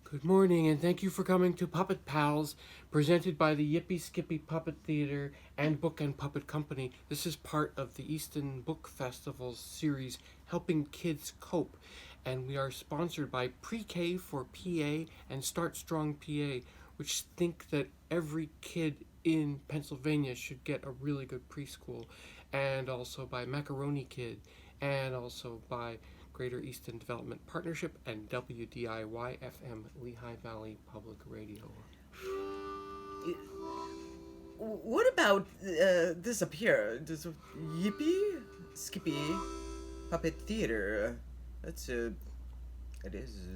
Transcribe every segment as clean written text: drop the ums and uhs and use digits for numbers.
Good morning, and thank you for coming to Puppet Pals, presented by the Yippee Skippy Puppet Theater and Book and Puppet Company. This is part of the Easton Book Festival's series, Helping Kids Cope, and we are sponsored by Pre-K for PA and Start Strong PA, which think that every kid in Pennsylvania should get a really good preschool, and also by Macaroni Kid, and also by Greater Easton Development Partnership and WDIY-FM Lehigh Valley Public Radio. What about this up here? This Yippee Skippy Puppet Theater. That's it is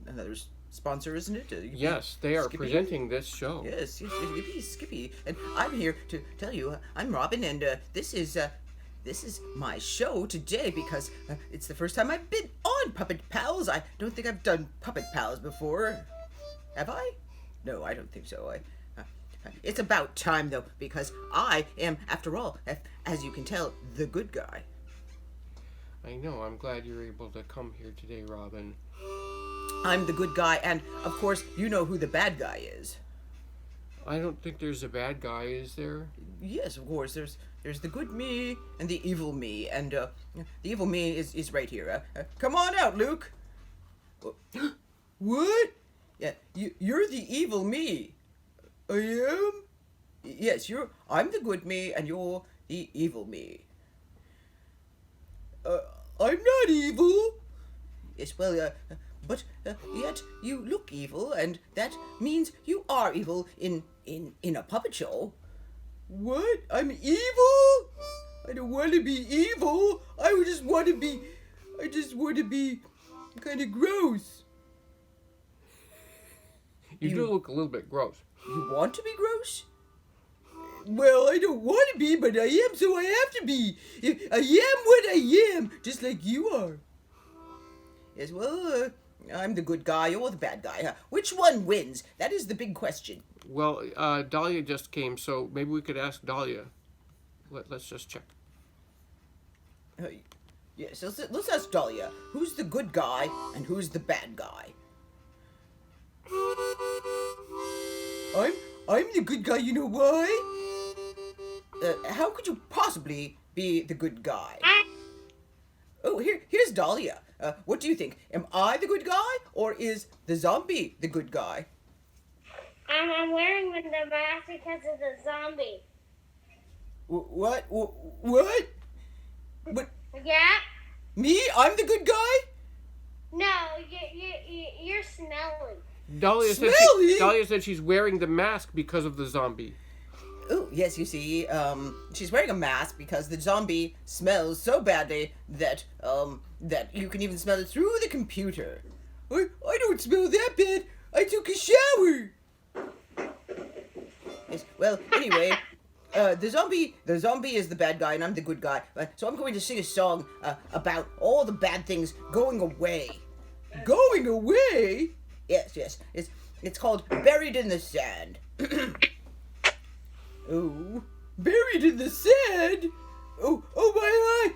another sponsor, isn't it? Yes, they are Skippy? Presenting this show. Yes, Yippee Skippy, and I'm here to tell you I'm Robin, and this is my show today because it's the first time I've been on Puppet Pals. I don't think I've done Puppet Pals before. Have I? No, I don't think so. It's about time, though, because I am, after all, as you can tell, the good guy. I know, I'm glad you're able to come here today, Robin. I'm the good guy, and, of course, you know who the bad guy is. I don't think there's a bad guy, is there? Yes, of course, there's the good me and the evil me, and the evil me is right here. Come on out, Luke. What? Yeah, you're the evil me. I am? Yes, I'm the good me, and you're the evil me. I'm not evil. Yes, well, but yet you look evil, and that means you are evil in a puppet show. What? I'm evil? I don't want to be evil. I just want to be kind of gross. You do look a little bit gross. You want to be gross? Well, I don't want to be, but I am, so I have to be. I am what I am, just like you are. Yes, well, I'm the good guy or the bad guy. Huh? Which one wins? That is the big question. Well, Dahlia just came, so maybe we could ask Dahlia. Let's just check. Yes, let's ask Dahlia. Who's the good guy and who's the bad guy? I'm the good guy, you know why? How could you possibly be the good guy? Oh, here's Dahlia. What do you think? Am I the good guy, or is the zombie the good guy? I'm wearing the mask because of the zombie. What? Yeah? Me? I'm the good guy? No, you're smelly. Dahlia said she's wearing the mask because of the zombie. Oh, yes, you see, she's wearing a mask because the zombie smells so badly that you can even smell it through the computer. I don't smell that bad. I took a shower. Yes, well, anyway, the zombie is the bad guy and I'm the good guy. So I'm going to sing a song about all the bad things going away. Going away? Yes. It's called Buried in the Sand. Oh, buried in the sand? Oh, my eye,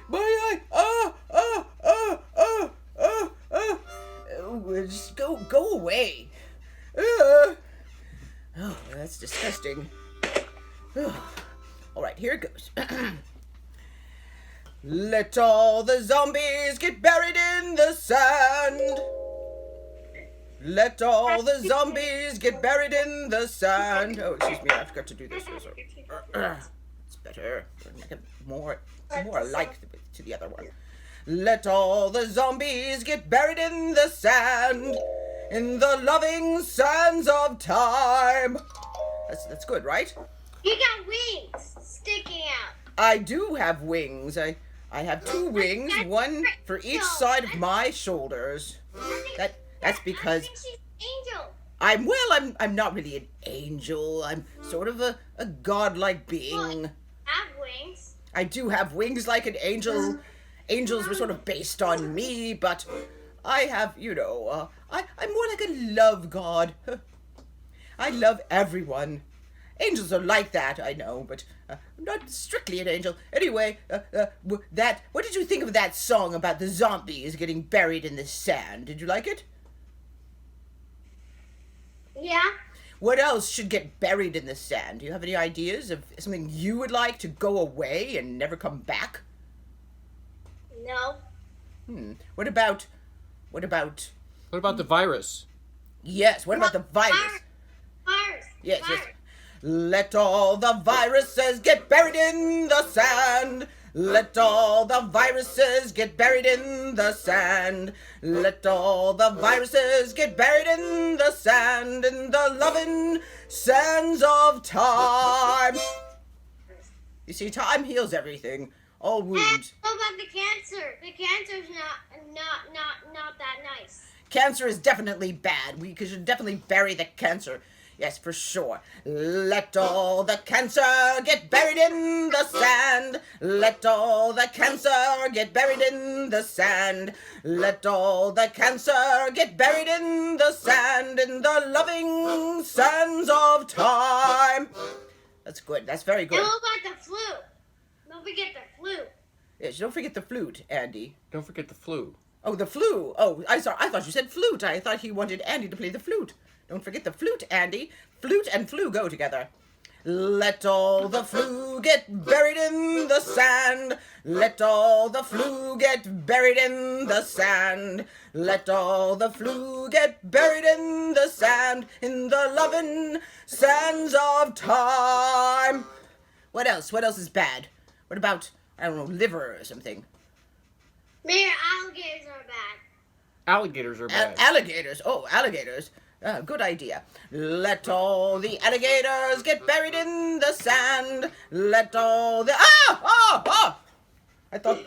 Oh, just go away. Oh, that's disgusting. All right, here it goes. Let all the zombies get buried in the sand. Let all the zombies get buried in the sand. Oh, excuse me, I forgot to do this. It's better. Make it more alike to the other one. Let all the zombies get buried in the sand, in the loving sands of time. That's good, right? You got wings sticking out. I do have wings. I have two wings, one for each side of my shoulders. That's because I think she's an angel. I'm not really an angel. I'm sort of a godlike being. Well, have wings. I do have wings like an angel. Angels were sort of based on me, but I have, I'm more like a love god. I love everyone. Angels are like that, I know, but I'm not strictly an angel. Anyway, what did you think of that song about the zombies getting buried in the sand? Did you like it? Yeah. What else should get buried in the sand? Do you have any ideas of something you would like to go away and never come back? No. What about What about the virus? yes, what about the virus? Virus. Yes, Virus. yes. Let all the viruses get buried in the sand. Let all the viruses get buried in the sand. Let all the viruses get buried in the sand, in the loving sands of time. You see, time heals everything, all And wounds. what about the cancer? The cancer's not that nice. Cancer is definitely bad. We should definitely bury the cancer. Yes, for sure. Let all the cancer get buried in the sand. Let all the cancer get buried in the sand. Let all the cancer get buried in the sand, in the loving sands of time. That's good. That's very And good. what about the flu? Don't forget the flu. Yes, don't forget the flute, Andy. Don't forget the flu. Oh, the flu. Oh, I thought you said flute. I thought he wanted Andy to play the flute. Don't forget the flute, Andy. Flute and flu go together. Let all the flu get buried in the sand. Let all the flu get buried in the sand. Let all the flu get buried in the sand, in the loving sands of time. What else? What else is bad? What about, I don't know, liver or something? Maybe alligators are bad. Alligators are bad. Alligators. Oh, alligators. Good idea. Let all the alligators get buried in the sand. Let all the I thought.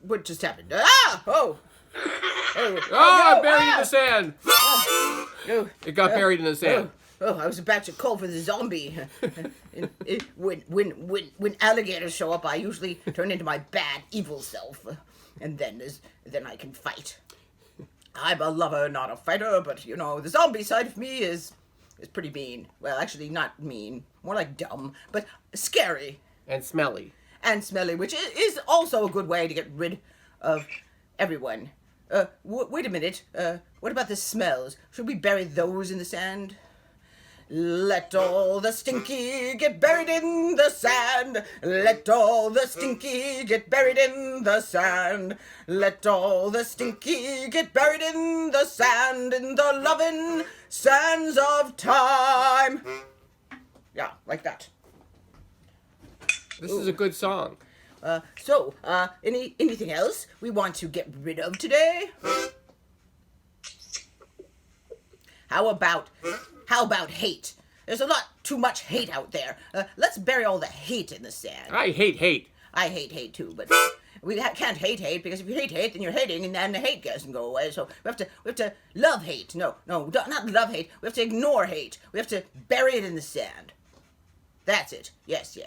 What just happened? Oh, Oh, no, buried in the sand. no. It got buried in the sand. Oh, I was about to call for the zombie. When alligators show up, I usually turn into my bad, evil self, and then I can fight. I'm a lover, not a fighter, but you know, the zombie side of me is pretty mean. Well, actually, not mean, more like dumb, but scary And smelly. and smelly, which is also a good way to get rid of everyone. Wait a minute. What about the smells? Should we bury those in the sand? Let all the stinky get buried in the sand. Let all the stinky get buried in the sand. Let all the stinky get buried in the sand, in the loving sands of time. Yeah, like that. This is a good song. So, anything else we want to get rid of today? How about hate? There's a lot too much hate out there. Let's bury all the hate in the sand. I hate hate. I hate hate too, but we can't hate because if you hate hate, then you're hating, and then the hate doesn't go away. So we have to love hate. No, not love hate. We have to ignore hate. We have to bury it in the sand. That's it. Yes.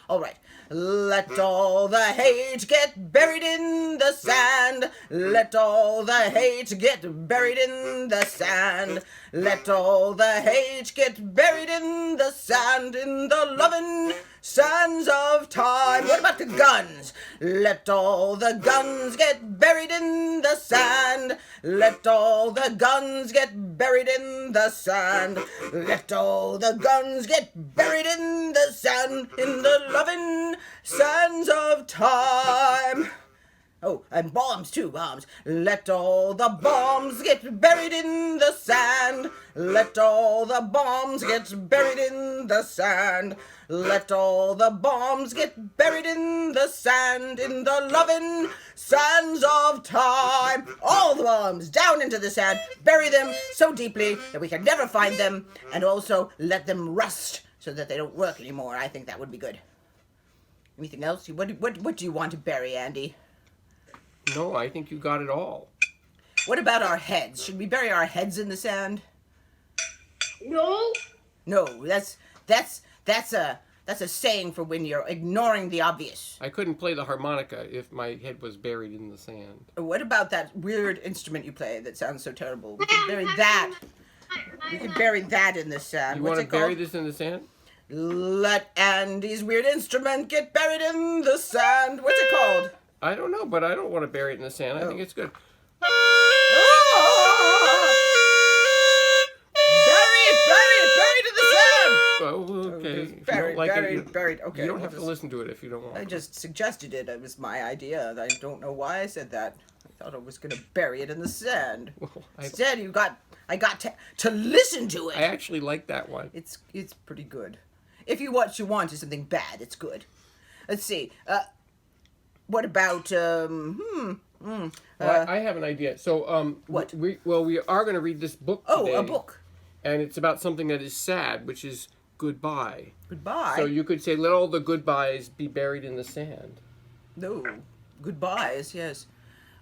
All right. Let all the hate get buried in the sand. Let all the hate get buried in the sand. Let all the hate get buried in the sand, in the loving sands of time. What about the guns? Let all the guns get buried in the sand. Let all the guns get buried in the sand. Let all the guns get buried in the sand, in the loving sands of time. Oh, and bombs too, bombs. Let all the bombs get buried in the sand. Let all the bombs get buried in the sand. Let all the bombs get buried in the sand, in the loving sands of time. All the bombs down into the sand. Bury them so deeply that we can never find them, and also let them rust so that they don't work anymore. I think that would be good. Anything else? What do you want to bury, Andy? No, I think you got it all. What about our heads? Should we bury our heads in the sand? No. No, that's a saying for when you're ignoring the obvious. I couldn't play the harmonica if my head was buried in the sand. What about that weird instrument you play that sounds so terrible? We can bury that. We can bury that in the sand. You What's want it to bury called? this in the sand? Let Andy's weird instrument get buried in the sand. What's it called? I don't know, but I don't want to bury it in the sand. I think it's good. like it, buried. Okay. you don't we'll have to just- listen to it if you don't want. I just suggested it. It was my idea. I don't know why I said that. I thought I was gonna bury it in the sand. Well, Instead, I got to listen to it. I actually like that one. It's pretty good. If what you want is something bad, it's good. Let's see. What about Well, I have an idea. So, What? we are going to read this book oh, today, a book. and it's about something that is sad, which is goodbye. Goodbye. So you could say, "Let all the goodbyes be buried in the sand." No, goodbyes. Yes.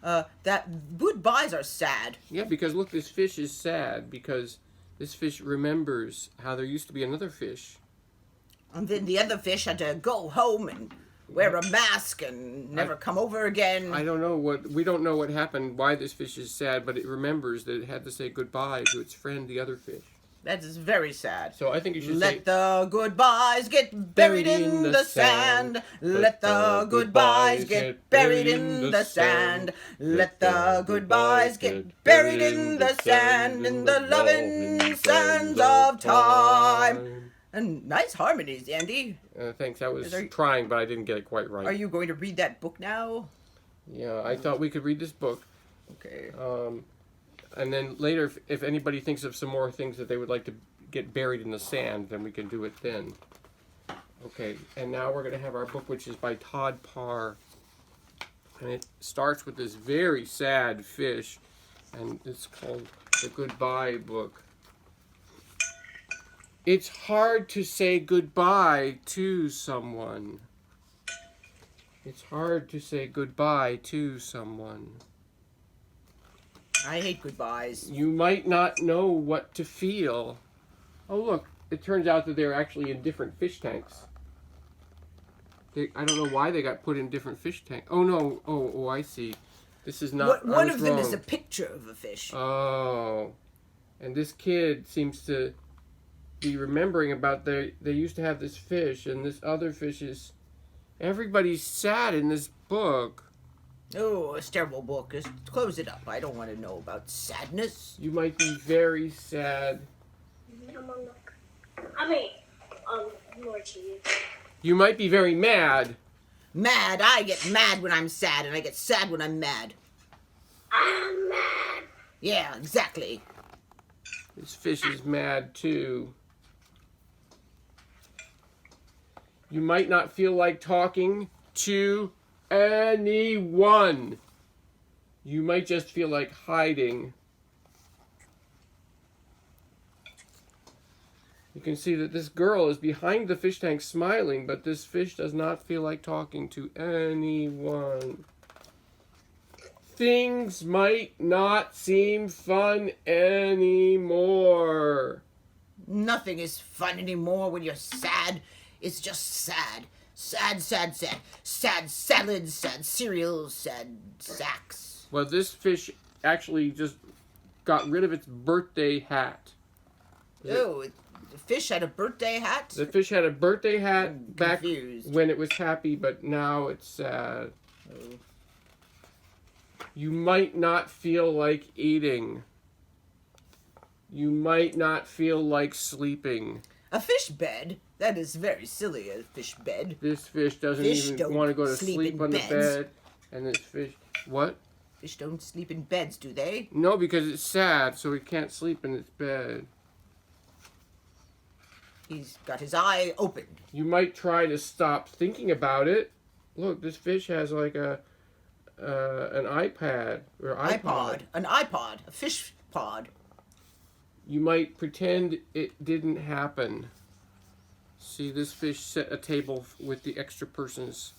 That goodbyes are sad. Yeah, because look, this fish is sad because this fish remembers how there used to be another fish. And then the other fish had to go home and wear a mask and never come over again. We don't know what happened, why this fish is sad, but it remembers that it had to say goodbye to its friend, the other fish. That is very sad. So I think you should say, Let the goodbyes get buried in the sand. Let the goodbyes get buried in the sand. Let the goodbyes get buried in the sand, in the loving sands of time. And nice harmonies, Andy. thanks, I was Are you- trying, but I didn't get it quite right. Are you going to read that book now? Yeah, I thought we could read this book. Okay. And then later, if anybody thinks of some more things that they would like to get buried in the sand, then we can do it then. Okay, and now we're going to have our book, which is by Todd Parr. And it starts with this very sad fish, and it's called The Goodbye Book. It's hard to say goodbye to someone. It's hard to say goodbye to someone. I hate goodbyes. You might not know what to feel. Oh, look, it turns out that they're actually in different fish tanks. I don't know why they got put in different fish tanks. Oh, no. Oh, I see. This is not... One of them is a picture of a fish. Oh. And this kid seems to be remembering about they used to have this fish, and this other fish is... Everybody's sad in this book. Oh, it's a terrible book. Just close it up. I don't want to know about sadness. You might be very sad. More cheese. You might be very mad. Mad. I get mad when I'm sad, and I get sad when I'm mad. I'm mad. Yeah, exactly. This fish is mad too. You might not feel like talking to anyone. You might just feel like hiding. You can see that this girl is behind the fish tank smiling, but this fish does not feel like talking to anyone. Things might not seem fun anymore. Nothing is fun anymore when you're sad. It's just sad. Sad, sad, sad. Sad salads, sad cereals, sad sacks. Well, this fish actually just got rid of its birthday hat. Oh, the fish had a birthday hat? The fish had a birthday hat I'm back confused. when it was happy, but now it's sad. You might not feel like eating. You might not feel like sleeping. A fish bed? That is very silly, a fish bed. This fish doesn't Fish even don't want to go to sleep sleep in on beds. the bed. And this fish... What? Fish don't sleep in beds, do they? No, because it's sad, so it can't sleep in its bed. He's got his eye opened. You might try to stop thinking about it. Look, this fish has like an iPad or iPod. An iPod. A fish pod. You might pretend it didn't happen. See, this fish set a table with the extra person's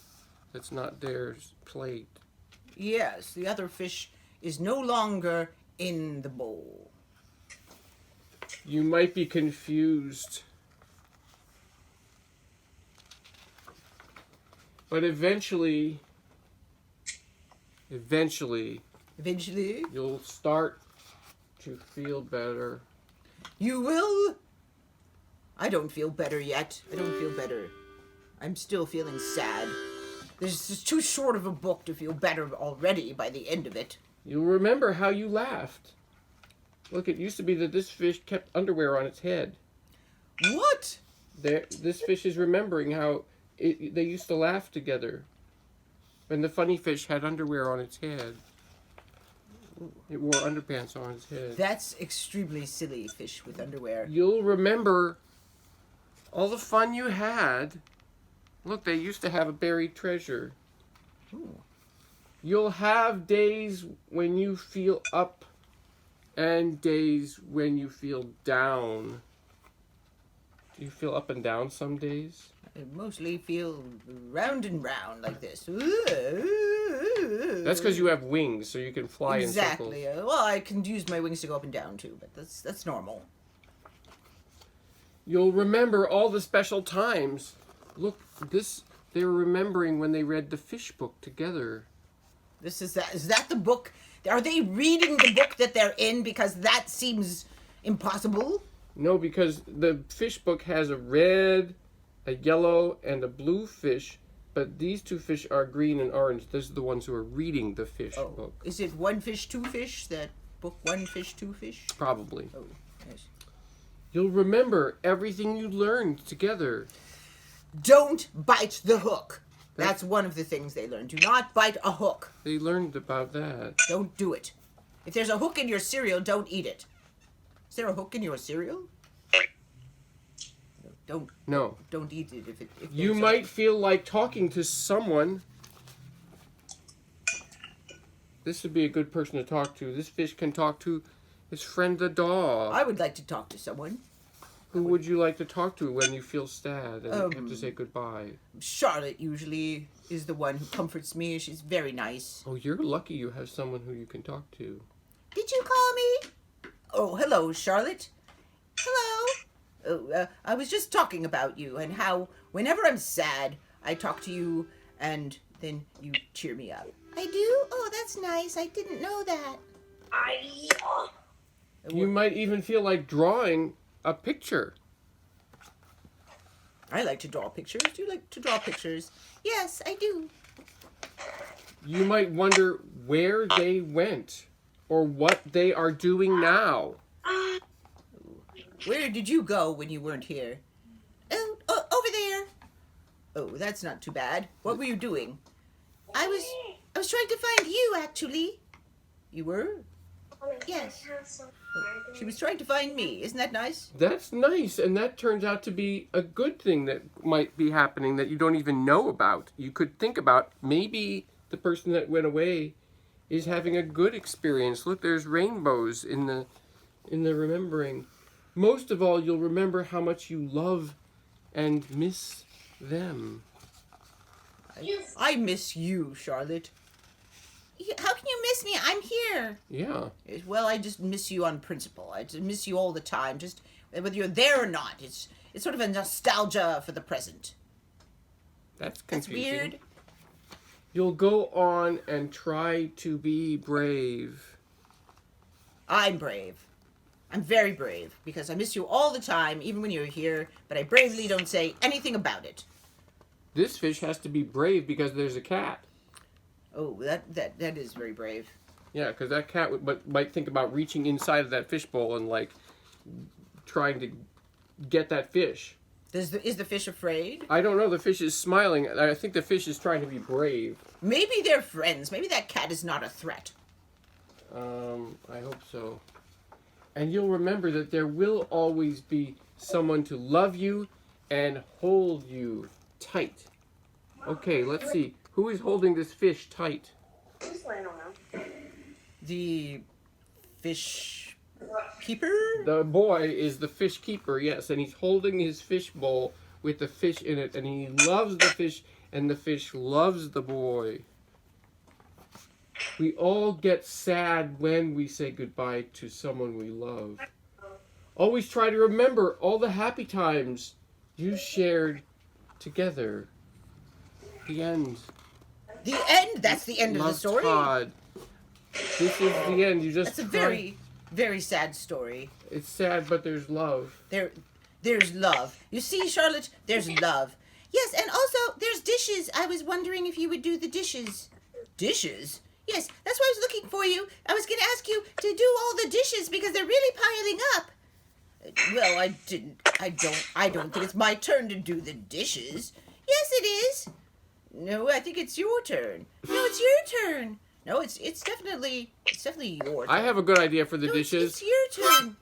that's not theirs plate. Yes, the other fish is no longer in the bowl. You might be confused. But eventually, Eventually, you'll start to feel better. you will. I don't feel better yet. I don't feel better. I'm still feeling sad. This is too short of a book to feel better already by the end of it. You'll remember how you laughed. Look, it used to be that this fish kept underwear on its head. What? This fish is remembering how they used to laugh together. And the funny fish had underwear on its head. It wore underpants on its head. That's extremely silly, fish with underwear. You'll remember all the fun you had. Look, they used to have a buried treasure. Ooh. You'll have days when you feel up and days when you feel down. Do you feel up and down some days? I mostly feel round and round like this. That's because you have wings, so you can fly exactly. in circles. Well, I can use my wings to go up and down too, but that's normal. You'll remember all the special times. Look, they were remembering when they read the fish book together. Is that the book? Are they reading the book that they're in? Because that seems impossible. No, because the fish book has a red, a yellow, and a blue fish, but these two fish are green and orange. Those are the ones who are reading the fish book. Is it one fish, two fish? That book, one fish, two fish? Probably. Oh, yes. You'll remember everything you learned together. Don't bite the hook. That's one of the things they learn. Do not bite a hook. They learned about that. Don't do it. If there's a hook in your cereal, don't eat it. Is there a hook in your cereal? No. Don't eat it if You might feel like talking to someone. This would be a good person to talk to. This fish can talk to his friend the dog. I would like to talk to someone. Who would you like to talk to when you feel sad and have to say goodbye? Charlotte usually is the one who comforts me. She's very nice. Oh, you're lucky you have someone who you can talk to. Did you call me? Oh, hello, Charlotte. Hello. Oh, I was just talking about you and how whenever I'm sad, I talk to you and then you cheer me up. I do? Oh, that's nice. I didn't know that. You might even feel like drawing a picture. I like to draw pictures. Do you like to draw pictures? Yes, I do. You might wonder where they went or what they are doing now. Where did you go when you weren't here? Oh, over there. Oh, that's not too bad. What were you doing? I was trying to find you, actually. You were? Yes. She was trying to find me. Isn't that nice? That's nice, and that turns out to be a good thing that might be happening that you don't even know about. You could think about maybe the person that went away is having a good experience. Look, there's rainbows in the remembering. Most of all, you'll remember how much you love and miss them. I miss you, Charlotte. How can you miss me? I'm here. Yeah. Well, I just miss you on principle. I just miss you all the time. Just whether you're there or not. It's sort of a nostalgia for the present. That's That's confusing. weird. You'll go on and try to be brave. I'm brave. I'm very brave because I miss you all the time, even when you're here, but I bravely don't say anything about it. This fish has to be brave because there's a cat. Oh, that is very brave. Yeah, because that cat might think about reaching inside of that fishbowl and like trying to get that fish. Is the fish afraid? I don't know. The fish is smiling. I think the fish is trying to be brave. Maybe they're friends. Maybe that cat is not a threat. I hope so. And you'll remember that there will always be someone to love you and hold you tight. Okay, let's see. Who is holding this fish tight? The fish keeper? The boy is the fish keeper, yes, and he's holding his fish bowl with the fish in it, and he loves the fish, and the fish loves the boy. We all get sad when we say goodbye to someone we love. Always try to remember all the happy times you shared together. The end. The end? That's the end of the Love, story? Todd. This is the end. You just That's a try- very, very sad story. It's sad, but there's love. There's love. You see, Charlotte, there's love. Yes, and also there's dishes. I was wondering if you would do the dishes. Dishes? Yes, that's why I was looking for you. I was going to ask you to do all the dishes because they're really piling up. Well, I don't think it's my turn to do the dishes. Yes, it is. No, I think it's your turn. No, it's your turn. No, it's definitely your turn. I have a good idea for the No, dishes. it's your turn.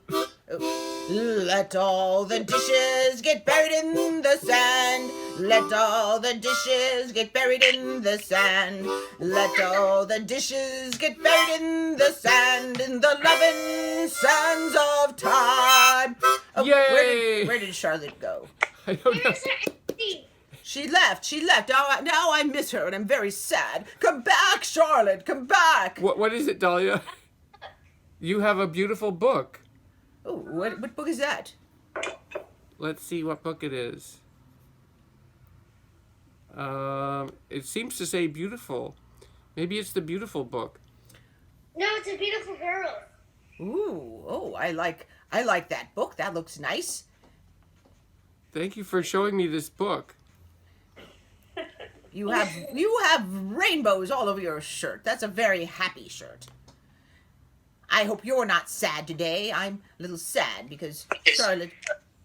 Let all the dishes get buried in the sand. Let all the dishes get buried in the sand. Let all the dishes get buried in the sand, in the loving sands of time. Oh, Yay! Where did Charlotte go? I don't know. There's an empty. She left. Now I miss her and I'm very sad. Come back, Charlotte. Come back. What is it, Dahlia? You have a beautiful book. Oh, what book is that? Let's see what book it is. It seems to say beautiful. Maybe it's the beautiful book. No, it's a beautiful girl. Ooh, oh, I like that book. That looks nice. Thank you for showing me this book. You have rainbows all over your shirt. That's a very happy shirt. I hope you're not sad today. I'm a little sad because Charlotte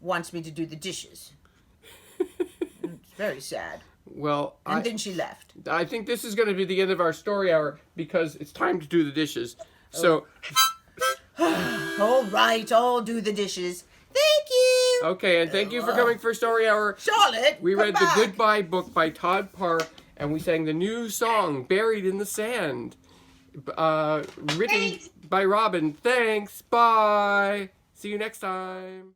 wants me to do the dishes. It's very sad. Well, And then she left. I think this is going to be the end of our story hour because it's time to do the dishes. So, All right, I'll do the dishes. Thank you. okay, and thank you for coming for story hour. Charlotte, We come read back. the Goodbye book by Todd Parr, and we sang the new song, Buried in the Sand, written by Robin. Thanks, bye. See you next time.